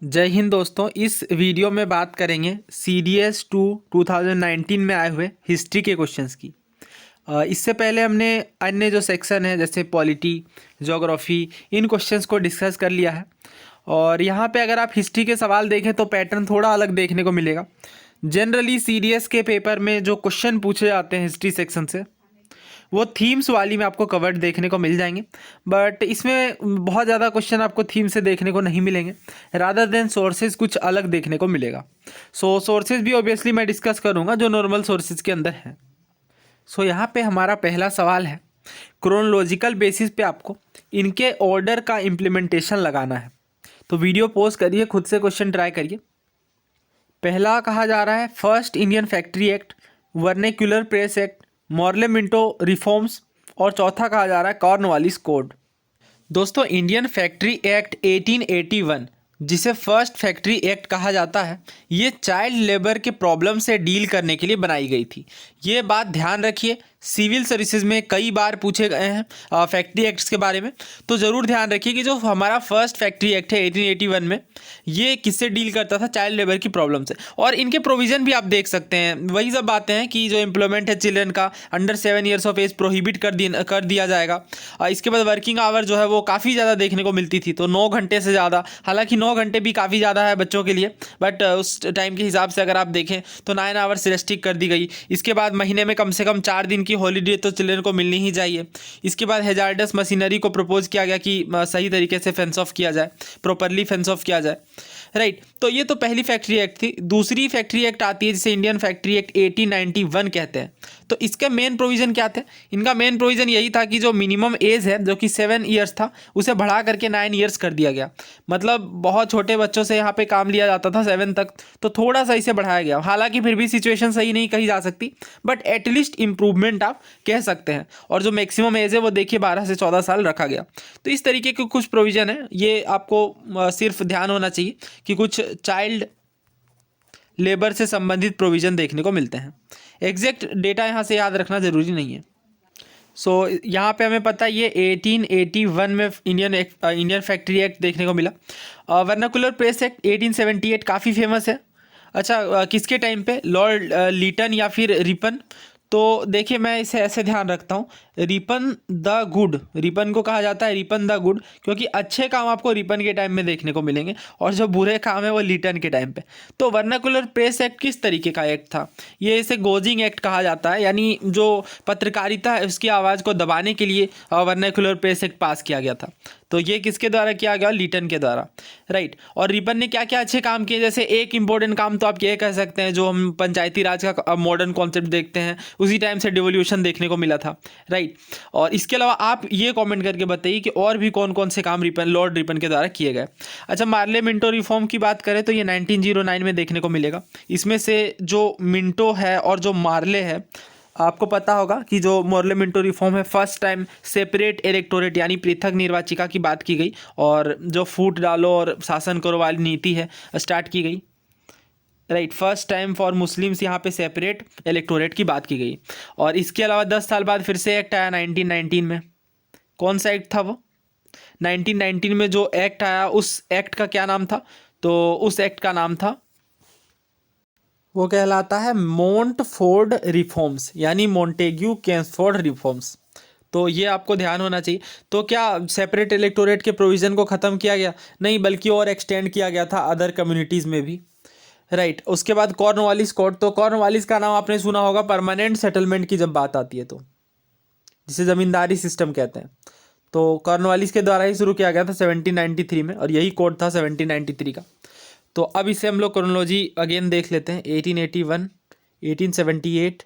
जय हिंद दोस्तों। इस वीडियो में बात करेंगे CDS 2 2019 में आए हुए हिस्ट्री के क्वेश्चंस की। इससे पहले हमने अन्य जो सेक्शन है जैसे पॉलिटी, ज्योग्राफी, इन क्वेश्चंस को डिस्कस कर लिया है। और यहाँ पे अगर आप हिस्ट्री के सवाल देखें तो पैटर्न थोड़ा अलग देखने को मिलेगा। जनरली CDS के पेपर में जो क्वेश्चन पूछे जाते हैं हिस्ट्री सेक्शन से वो थीम्स वाली में आपको कवर्ड देखने को मिल जाएंगे, बट इसमें बहुत ज़्यादा क्वेश्चन आपको थीम से देखने को नहीं मिलेंगे। रादर देन सोर्सेज कुछ अलग देखने को मिलेगा। सोर्सेज भी ऑब्वियसली मैं डिस्कस करूँगा जो नॉर्मल सोर्सेज के अंदर हैं। यहाँ पे हमारा पहला सवाल है, क्रोनोलॉजिकल बेसिस पे आपको इनके ऑर्डर का इम्प्लीमेंटेशन लगाना है। तो वीडियो पॉज करिए, खुद से क्वेश्चन ट्राई करिए। पहला कहा जा रहा है first Indian factory act, vernacular press act, Morley Minto reforms, और चौथा कहा जा रहा है कॉर्नवालिस कोड। दोस्तों, इंडियन फैक्ट्री एक्ट 1881 जिसे फर्स्ट फैक्ट्री एक्ट कहा जाता है, ये चाइल्ड लेबर के प्रॉब्लम से डील करने के लिए बनाई गई थी। ये बात ध्यान रखिए, सिविल सर्विसेज में कई बार पूछे गए हैं फैक्ट्री एक्ट्स के बारे में। तो ज़रूर ध्यान रखिए कि जो हमारा फर्स्ट फैक्ट्री एक्ट है 1881 में, ये किससे डील करता था? चाइल्ड लेबर की प्रॉब्लम से। और इनके प्रोविज़न भी आप देख सकते हैं, वही सब बातें हैं कि जो एम्प्लॉयमेंट है चिल्ड्रन का under 7 years of age prohibit कर दिया जाएगा। इसके बाद वर्किंग आवर जो है वो काफ़ी ज़्यादा देखने को मिलती थी, तो 9 घंटे से ज़्यादा, हालांकि 9 घंटे भी काफ़ी ज़्यादा है बच्चों के लिए, बट उस टाइम के हिसाब से अगर आप देखें तो 9 आवर्स रेस्ट्रिक्ट कर दी गई। इसके बाद महीने में कम से कम 4 दिन की हॉलीडे तो चिल्ड्रन को मिलनी ही चाहिए। इसके बाद हैजार्डस मशीनरी को प्रपोज किया गया कि सही तरीके से फेंस ऑफ किया जाए, प्रॉपरली फेंस ऑफ किया जाए। राइट, तो ये तो पहली फैक्ट्री एक्ट थी। दूसरी फैक्ट्री एक्ट आती है जिसे इंडियन फैक्ट्री एक्ट 1891 कहते हैं। तो इसका मेन प्रोविज़न क्या थे? इनका मेन प्रोविज़न यही था कि जो मिनिमम एज है जो कि 7 ईयर्स था, उसे बढ़ा करके 9 ईयर्स कर दिया गया। मतलब बहुत छोटे बच्चों से यहाँ पे काम लिया जाता था 7 तक, तो थोड़ा सा इसे बढ़ाया गया। हालांकि फिर भी सिचुएशन सही नहीं कही जा सकती, बट एटलीस्ट इम्प्रूवमेंट आप कह सकते हैं। और जो मैक्सिमम एज है वो देखिए 12 से 14 साल रखा गया। तो इस तरीके के कुछ प्रोविज़न है, ये आपको सिर्फ ध्यान होना चाहिए कि कुछ चाइल्ड लेबर से संबंधित प्रोविज़न देखने को मिलते हैं। एग्जैक्ट डेटा यहाँ से याद रखना ज़रूरी नहीं है। यहाँ पे हमें पता है ये 1881 में इंडियन फैक्ट्री एक्ट देखने को मिला। वर्नाकुलर प्रेस एक्ट 1878 काफ़ी फेमस है। अच्छा, किसके टाइम पे? लॉर्ड लीटन या फिर रिपन। तो देखिए, मैं इसे ऐसे ध्यान रखता हूँ, रिपन द गुड, रिपन को कहा जाता है रिपन द गुड, क्योंकि अच्छे काम आपको रिपन के टाइम में देखने को मिलेंगे और जो बुरे काम है वो लीटन के टाइम पे। तो वर्नाकुलर प्रेस एक्ट किस तरीके का एक्ट था? ये इसे गोजिंग एक्ट कहा जाता है, यानी जो पत्रकारिता है उसकी आवाज़ को दबाने के लिए वर्नाकुलर प्रेस एक्ट पास किया गया था। तो ये किसके द्वारा किया गया? लीटन के द्वारा। राइट, और रिपन ने क्या क्या अच्छे काम किए? जैसे एक इंपॉर्टेंट काम तो आप ये कह सकते हैं, जो हम पंचायती राज का मॉडर्न कॉन्सेप्ट देखते हैं, उसी टाइम से डिवोल्यूशन देखने को मिला था। राइट, और इसके अलावा आप ये कमेंट करके बताइए कि और भी कौन कौन से काम लॉर्ड रिपन के द्वारा किए गए। अच्छा, मार्ले मिंटो रिफॉर्म की बात करें तो ये 1909 में देखने को मिलेगा। इसमें से जो मिंटो है और जो मार्ले है, आपको पता होगा कि जो मॉर्ले मिंटो रिफॉर्म है, फर्स्ट टाइम सेपरेट इलेक्टोरेट यानी पृथक निर्वाचिका की बात की गई, और जो फूट डालो और शासन करो वाली नीति है स्टार्ट की गई। Right, first time for Muslims यहाँ पे सेपरेट इलेक्टोरेट की बात की गई। और इसके अलावा 10 साल बाद फिर से एक्ट आया 1919 में। कौन सा एक्ट था वो? 1919 में जो एक्ट आया, उस एक्ट का क्या नाम था? तो उस एक्ट का नाम था, वो कहलाता है मोंटफोर्ड रिफॉर्म्स, यानी मोंटेग्यू केम्सफोर्ड रिफॉर्म्स। तो ये आपको ध्यान होना चाहिए। तो क्या सेपरेट इलेक्टोरेट के प्रोविज़न को ख़त्म किया गया? नहीं, बल्कि और एक्सटेंड किया गया था अदर कम्युनिटीज़ में भी। राइट, उसके बाद कॉर्नवालिस कोड। तो कॉर्नवालिस का नाम आपने सुना होगा परमानेंट सेटलमेंट की जब बात आती है, तो जिसे ज़मींदारी सिस्टम कहते हैं। तो कॉर्नवालिस के द्वारा ही शुरू किया गया था 1793 में, और यही कोड था 1793 का। तो अब इसे हम लोग क्रोनोलॉजी अगेन देख लेते हैं। 1881, 1878,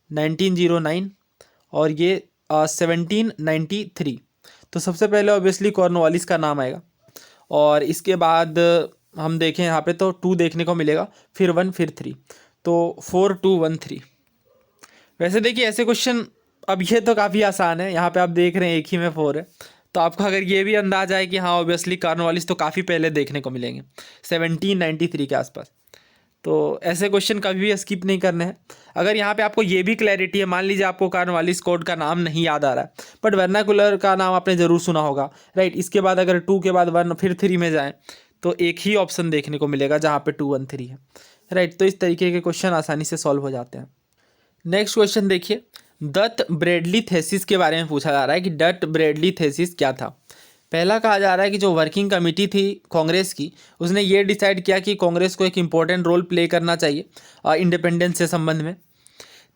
1909 और ये 1793। तो सबसे पहले ऑब्वियसली कॉर्नवालिस का नाम आएगा, और इसके बाद हम देखें यहाँ पे तो 2 देखने को मिलेगा, फिर 1, फिर 3, तो 4, 2, 1, 3। वैसे देखिए ऐसे क्वेश्चन, अब ये तो काफ़ी आसान है, यहाँ पे आप देख रहे हैं एक ही में 4 है, तो आपको अगर ये भी अंदाजा है कि हाँ ऑब्वियसली कॉर्नवालिस तो काफ़ी पहले देखने को मिलेंगे 1793 के आसपास। तो ऐसे क्वेश्चन कभी भी स्किप नहीं करने हैं। अगर यहाँ पे आपको ये भी क्लैरिटी है, मान लीजिए आपको कॉर्नवालिस कोड का नाम नहीं याद आ रहा है, बट वर्नाकुलर का नाम आपने ज़रूर सुना होगा। राइट, इसके बाद अगर 2 के बाद 1 फिर 3 में जाएँ तो एक ही ऑप्शन देखने को मिलेगा जहाँ पे 213 है, राइट। तो इस तरीके के क्वेश्चन आसानी से सॉल्व हो जाते हैं। नेक्स्ट क्वेश्चन देखिए, डट ब्रेडली थेसिस के बारे में पूछा जा रहा है कि डट ब्रेडली थेसिस क्या था। पहला कहा जा रहा है कि जो वर्किंग कमेटी थी कांग्रेस की, उसने ये डिसाइड किया कि कांग्रेस को एक इम्पोर्टेंट रोल प्ले करना चाहिए इंडिपेंडेंस से संबंध में।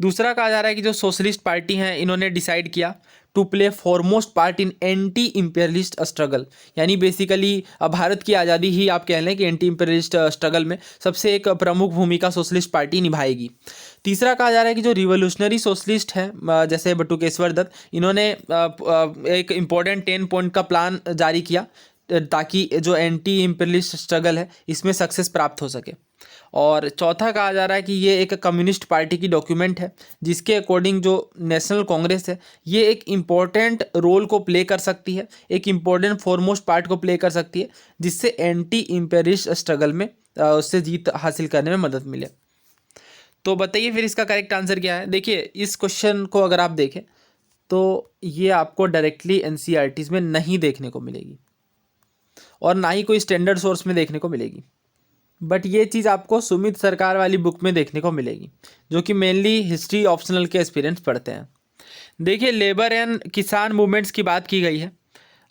दूसरा कहा जा रहा है कि जो सोशलिस्ट पार्टी हैं, इन्होंने डिसाइड किया to play foremost part in anti imperialist struggle, यानी बेसिकली भारत की आज़ादी ही आप कह लें कि एंटी इम्पेरियलिस्ट स्ट्रगल में सबसे एक प्रमुख भूमिका सोशलिस्ट पार्टी निभाएगी। तीसरा कहा जा रहा है कि जो रिवोल्यूशनरी सोशलिस्ट हैं जैसे बटुकेश्वर दत्त, इन्होंने एक इम्पॉर्टेंट 10 पॉइंट का प्लान जारी किया ताकि जो एंटी इम्पेरियलिस्ट स्ट्रगल है इसमें सक्सेस प्राप्त हो सके। और चौथा कहा जा रहा है कि ये एक कम्युनिस्ट पार्टी की डॉक्यूमेंट है जिसके अकॉर्डिंग जो नेशनल कांग्रेस है ये एक इम्पॉर्टेंट रोल को प्ले कर सकती है, एक इम्पॉर्टेंट फॉरमोस्ट पार्ट को प्ले कर सकती है, जिससे एंटी इम्पेरियलिस्ट स्ट्रगल में उससे जीत हासिल करने में मदद मिले। तो बताइए फिर इसका करेक्ट आंसर क्या है। देखिए इस क्वेश्चन को अगर आप देखें तो ये आपको डायरेक्टली एनसीईआरटीज़ में नहीं देखने को मिलेगी और ना ही कोई स्टैंडर्ड सोर्स में देखने को मिलेगी, बट ये चीज़ आपको सुमित सरकार वाली बुक में देखने को मिलेगी जो कि मेनली हिस्ट्री ऑप्शनल के एस्पिरेंट्स पढ़ते हैं। देखिए लेबर एंड किसान मूवमेंट्स की बात की गई है।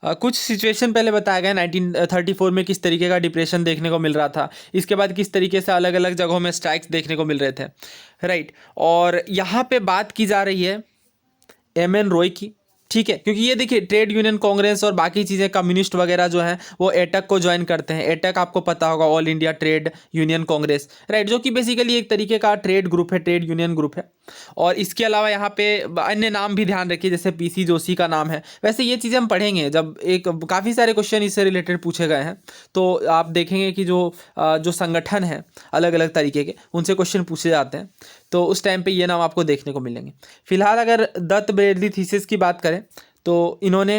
कुछ सिचुएशन पहले बताया गया 1934 में किस तरीके का डिप्रेशन देखने को मिल रहा था, इसके बाद किस तरीके से अलग अलग जगहों में स्ट्राइक्स देखने को मिल रहे थे, राइट। और यहाँ पे बात की जा रही है एम.एन. रॉय की, ठीक है, क्योंकि ये देखिए ट्रेड यूनियन कांग्रेस और बाकी चीज़ें कम्युनिस्ट वगैरह जो हैं वो एटक को ज्वाइन करते हैं। एटक आपको पता होगा, all India trade union Congress, right, जो कि बेसिकली एक तरीके का ट्रेड ग्रुप है, ट्रेड यूनियन ग्रुप है। और इसके अलावा यहाँ पे अन्य नाम भी ध्यान रखिए, जैसे पीसी जोशी का नाम है। वैसे ये चीज़ें हम पढ़ेंगे जब एक काफ़ी सारे क्वेश्चन इससे रिलेटेड पूछे गए हैं, तो आप देखेंगे कि जो संगठन है अलग अलग तरीके के, उनसे क्वेश्चन पूछे जाते हैं, तो उस टाइम पे ये नाम आपको देखने को मिलेंगे। फिलहाल अगर दत्त ब्रेडली थीसिस की बात करें तो इन्होंने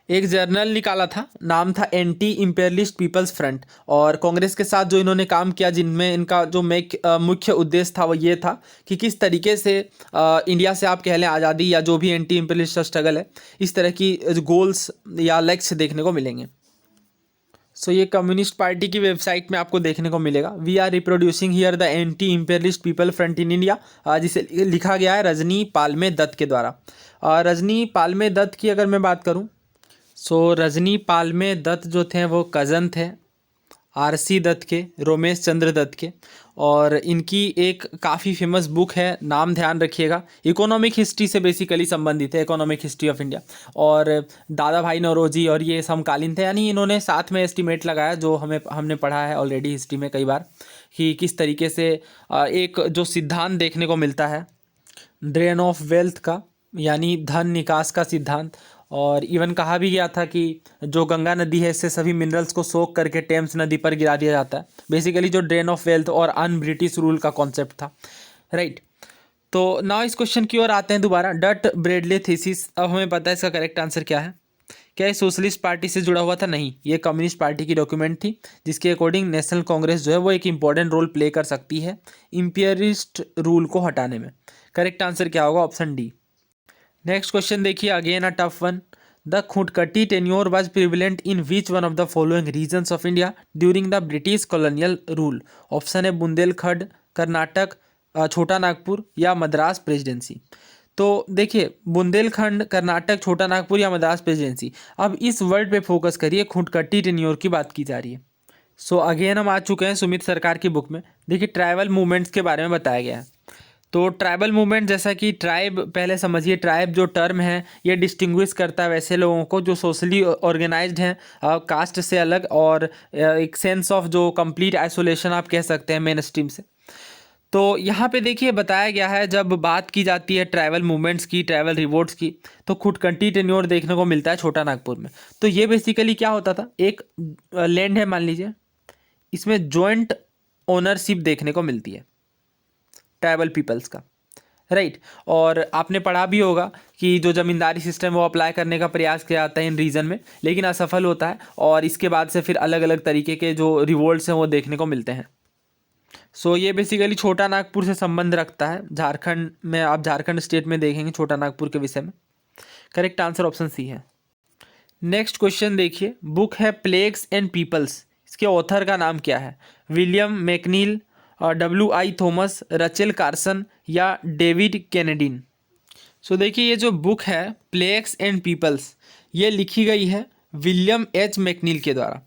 एक जर्नल निकाला था, नाम था एंटी इम्पेरियलिस्ट पीपल्स फ्रंट, और कांग्रेस के साथ जो इन्होंने काम किया, जिनमें इनका जो मुख्य उद्देश्य था वो ये था कि किस तरीके से इंडिया से आप कह लें आज़ादी या जो भी एंटी इम्पेरियलिस्ट स्ट्रगल है, इस तरह की गोल्स या लक्ष्य देखने को मिलेंगे। सो ये कम्युनिस्ट पार्टी की वेबसाइट में आपको देखने को मिलेगा। We are reproducing here the anti imperialist people front in India, जिसे लिखा गया है रजनी पालमे दत्त के द्वारा। रजनी पालमे दत्त की अगर मैं बात करूं, सो रजनी पालमे दत्त जो थे वो कज़न थे आरसी दत्त के, रोमेश चंद्र दत्त के, और इनकी एक काफ़ी फेमस बुक है, नाम ध्यान रखिएगा, इकोनॉमिक हिस्ट्री से बेसिकली संबंधित है, इकोनॉमिक हिस्ट्री ऑफ इंडिया। और दादा भाई नौरोजी और ये समकालीन थे, यानी इन्होंने साथ में एस्टिमेट लगाया जो हमने पढ़ा है ऑलरेडी हिस्ट्री में कई बार, कि किस तरीके से एक जो सिद्धांत देखने को मिलता है ड्रेन ऑफ वेल्थ का, यानी धन निकास का सिद्धांत। और इवन कहा भी गया था कि जो गंगा नदी है इससे सभी मिनरल्स को सोख करके टेम्स नदी पर गिरा दिया जाता है, बेसिकली जो ड्रेन ऑफ वेल्थ और अन ब्रिटिश रूल का कॉन्सेप्ट था, राइट। तो नाउ इस क्वेश्चन की ओर आते हैं दोबारा, डट ब्रेडले थीसिस। अब हमें पता है इसका करेक्ट आंसर क्या है। क्या ये सोशलिस्ट पार्टी से जुड़ा हुआ था? नहीं, ये कम्युनिस्ट पार्टी की डॉक्यूमेंट थी जिसके अकॉर्डिंग नेशनल कांग्रेस जो है वो एक इंपॉर्टेंट रोल प्ले कर सकती है इंपीरियलिस्ट रूल को हटाने में। करेक्ट आंसर क्या होगा? Option D. नेक्स्ट क्वेश्चन देखिए, again a tough one. The khutkati tenure was prevalent in which one of the following regions of India during the British colonial rule? Option है बुंदेलखंड, कर्नाटक, छोटा नागपुर या Madras presidency. तो देखिए बुंदेलखंड, कर्नाटक, छोटा नागपुर या मद्रास प्रेसिडेंसी। अब इस वर्ड पे फोकस करिए, खुटकटी टेन्योर की बात की जा रही है। सो अगेन हम आ चुके हैं सुमित सरकार की बुक में। देखिए ट्राइबल मूवमेंट्स के बारे में बताया गया है। तो ट्राइबल मूवमेंट, जैसा कि ट्राइब पहले समझिए, ट्राइब जो टर्म है ये डिस्टिंग्विश करता है वैसे लोगों को जो सोशली ऑर्गेनाइज्ड हैं कास्ट से अलग, और एक सेंस ऑफ जो कंप्लीट आइसोलेशन आप कह सकते हैं मेन स्ट्रीम से। तो यहाँ पे देखिए बताया गया है, जब बात की जाती है ट्राइबल मूवमेंट्स की, ट्राइबल रिवोल्ट्स की, तो खुटकटी टेन्योर देखने को मिलता है छोटा नागपुर में। तो ये बेसिकली क्या होता था, एक लैंड है मान लीजिए, इसमें जॉइंट ओनरशिप देखने को मिलती है ट्राइबल पीपल्स का, राइट। और आपने पढ़ा भी होगा कि जो ज़मींदारी सिस्टम वो अप्लाई करने का प्रयास किया जाता है इन रीजन में, लेकिन असफल होता है, और इसके बाद से फिर अलग अलग तरीके के जो रिवोल्ट्स हैं वो देखने को मिलते हैं। सो ये बेसिकली छोटा नागपुर से संबंध रखता है। झारखंड में, आप झारखंड स्टेट में देखेंगे छोटा नागपुर के विषय में। करेक्ट आंसर ऑप्शन सी है। नेक्स्ट क्वेश्चन देखिए, बुक है प्लेग्स एंड पीपल्स, इसके ऑथर का नाम क्या है? William McNeill, W.I. Thomas, Rachel Carson या डेविड केनेडिन? सो देखिए, ये जो बुक है प्लेग्स एंड पीपल्स, ये लिखी गई है विलियम एच मैकनील के द्वारा।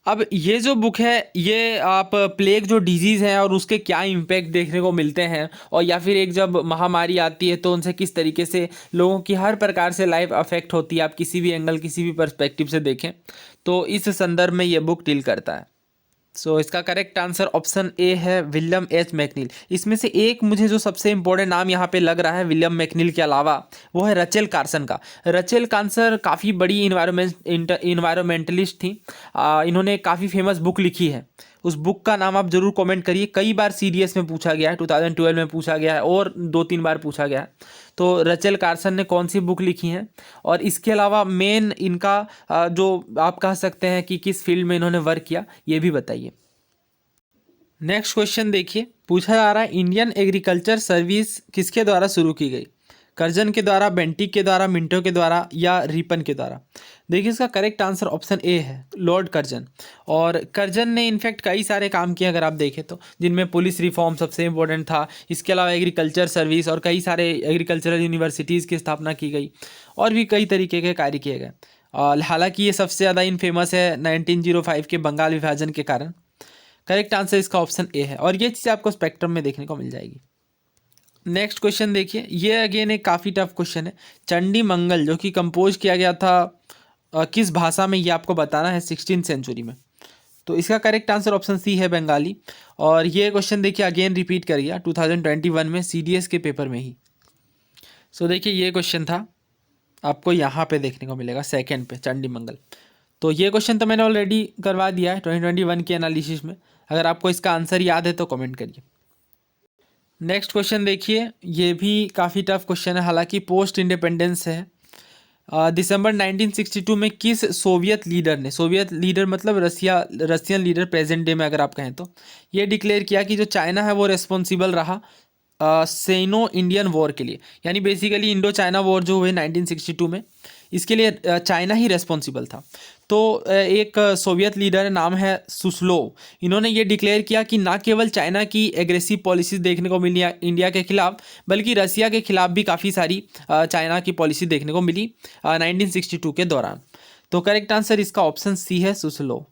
अब ये जो बुक है, ये आप प्लेग जो डिजीज़ है और उसके क्या इम्पैक्ट देखने को मिलते हैं, और या फिर एक जब महामारी आती है तो उनसे किस तरीके से लोगों की हर प्रकार से लाइफ अफेक्ट होती है, आप किसी भी एंगल किसी भी पर्सपेक्टिव से देखें तो इस संदर्भ में ये बुक डील करता है। सो इसका करेक्ट आंसर ऑप्शन ए है, विलियम एच मैकनील। इसमें से एक मुझे जो सबसे इंपॉर्टेंट नाम यहाँ पे लग रहा है विलियम मैकनील के अलावा, वो है रचेल कार्सन का। रचेल कार्सन काफ़ी बड़ी इन्वायरमेंटलिस्ट थी। इन्होंने काफ़ी फेमस बुक लिखी है। उस बुक का नाम आप जरूर कमेंट करिए। कई बार सीडीएस में पूछा गया है, 2012 में पूछा गया है और 2-3 बार पूछा गया है। तो रचेल कार्सन ने कौन सी बुक लिखी है, और इसके अलावा मेन इनका जो आप कह सकते हैं कि किस फील्ड में इन्होंने वर्क किया, ये भी बताइए। नेक्स्ट क्वेश्चन देखिए, पूछा जा रहा है इंडियन एग्रीकल्चर सर्विस किसके द्वारा शुरू की गई? कर्जन के द्वारा, बेंटिक के द्वारा, मिंटो के द्वारा या रिपन के द्वारा? देखिए, इसका करेक्ट आंसर ऑप्शन ए है, लॉर्ड कर्जन। और कर्जन ने इनफैक्ट कई सारे काम किए अगर आप देखें तो, जिनमें पुलिस रिफॉर्म सबसे इंपॉर्टेंट था। इसके अलावा एग्रीकल्चर सर्विस और कई सारे एग्रीकल्चरल यूनिवर्सिटीज़ की स्थापना की गई, और भी कई तरीके के कार्य किए गए। हालांकि ये सबसे ज़्यादा इनफेमस है 1905 के बंगाल विभाजन के कारण। करेक्ट आंसर इसका ऑप्शन ए है, और ये चीज़ आपको स्पेक्ट्रम में देखने को मिल जाएगी। नेक्स्ट क्वेश्चन देखिए, ये अगेन एक काफ़ी टफ क्वेश्चन है। चंडी मंगल जो कि कंपोज किया गया था किस भाषा में, ये आपको बताना है 16th सेंचुरी में। तो इसका करेक्ट आंसर ऑप्शन सी है, बंगाली। और ये क्वेश्चन देखिए अगेन रिपीट कर गया 2021 में सीडीएस के पेपर में ही। सो देखिए, ये क्वेश्चन था, आपको यहाँ पे देखने को मिलेगा सेकेंड पे, चंडी मंगल। तो ये क्वेश्चन तो मैंने ऑलरेडी करवा दिया है 2021 के एनालिसिस में। अगर आपको इसका आंसर याद है तो कमेंट करिए। नेक्स्ट क्वेश्चन देखिए, ये भी काफ़ी टफ क्वेश्चन है, हालांकि पोस्ट इंडिपेंडेंस है। दिसंबर 1962 में किस सोवियत लीडर ने, सोवियत लीडर मतलब रशियन लीडर प्रेजेंट डे में अगर आप कहें तो, ये डिक्लेयर किया कि जो चाइना है वो रेस्पॉन्सिबल रहा सेनो इंडियन वॉर के लिए, यानी बेसिकली इंडो चाइना वॉर जो हुए 1962 में, इसके लिए चाइना ही रेस्पॉन्सिबल था। तो एक सोवियत लीडर नाम है सुस्लोव, इन्होंने ये डिक्लेयर किया कि ना केवल चाइना की एग्रेसिव पॉलिसीज देखने को मिली इंडिया के खिलाफ, बल्कि रसिया के खिलाफ भी काफ़ी सारी चाइना की पॉलिसी देखने को मिली 1962 के दौरान। तो करेक्ट आंसर इसका ऑप्शन सी है, सुस्लोव।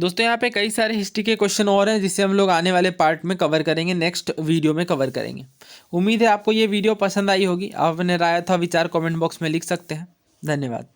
दोस्तों, यहाँ पे कई सारे हिस्ट्री के क्वेश्चन और हैं जिसे हम लोग आने वाले पार्ट में कवर करेंगे, नेक्स्ट वीडियो में कवर करेंगे। उम्मीद है आपको ये वीडियो पसंद आई होगी। आप अपने राय अथवा विचार कमेंट बॉक्स में लिख सकते हैं। धन्यवाद।